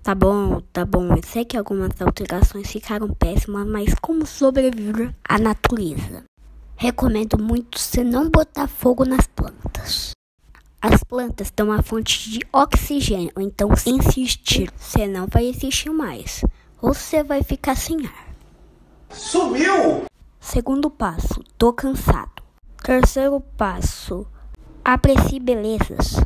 Tá bom. Eu sei que algumas alterações ficaram péssimas, mas como sobreviver à natureza? Recomendo muito você não botar fogo nas plantas. As plantas dão uma fonte de oxigênio, então se insistir, você não vai existir mais. Ou você vai ficar sem ar. Sumiu! Segundo passo, tô cansado. Terceiro passo, aprecie belezas.